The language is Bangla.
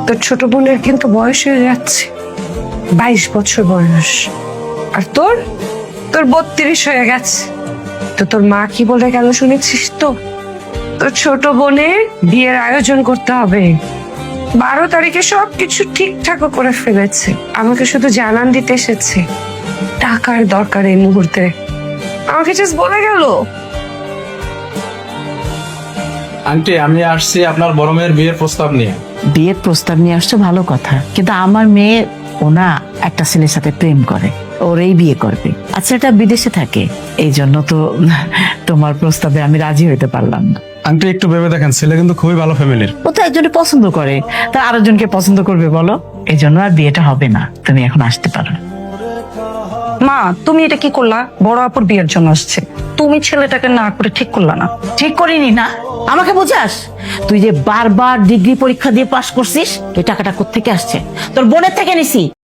তোর ছোট বোনের কিন্তু বয়স হয়ে যাচ্ছে, 22 বছর বয়স। আর তোর তোর 32 হয়ে গেছে। তো তোর মা কি বলে গেল শুনেছিস তো? তোর ছোট বোনের বিয়ের আয়োজন করতে হবে। 12 তারিখে সবকিছু ঠিকঠাক করে ফেলেছে, আমাকে শুধু জানান দিতে এসেছে। টাকার দরকার এই মুহূর্তে, আমাকে জাস্ট বলে গেল। আন্টি, আমি আসছি আপনার বড় মেয়ের বিয়ের প্রস্তাব নিয়ে। বিয়ের প্রস্তাব নিয়ে আসছো ভালো কথা, কিন্তু আমার মেয়ে ও না একটা ছেলের সাথে প্রেম করে, ওরেই বিয়ে করবে। আচ্ছা, এটা বিদেশে থাকে, এই জন্য তো তোমার প্রস্তাবে আমি রাজি হইতে পারলাম না। আন্টি একটু ভেবে দেখেন, ছেলে কিন্তু খুবই ভালো ফ্যামিলির। ও তো একজনকে পছন্দ করে, তার আরেকজনকে পছন্দ করবে বলো? এই জন্য আর বিয়েটা হবে না, তুমি এখন আসতে পারো। মা, তুমি এটা কি করলা? বড় আপুর বিয়ের জন্য আসছে, তুমি ছেলেটাকে না করে ঠিক করলা না? ঠিক করিনি না, আমাকে বোঝাস? তুই যে বারবার ডিগ্রি পরীক্ষা দিয়ে পাশ করছিস, এই টাকাটা কোত্থেকে আসছে? তোর বোনের থেকে নিছি।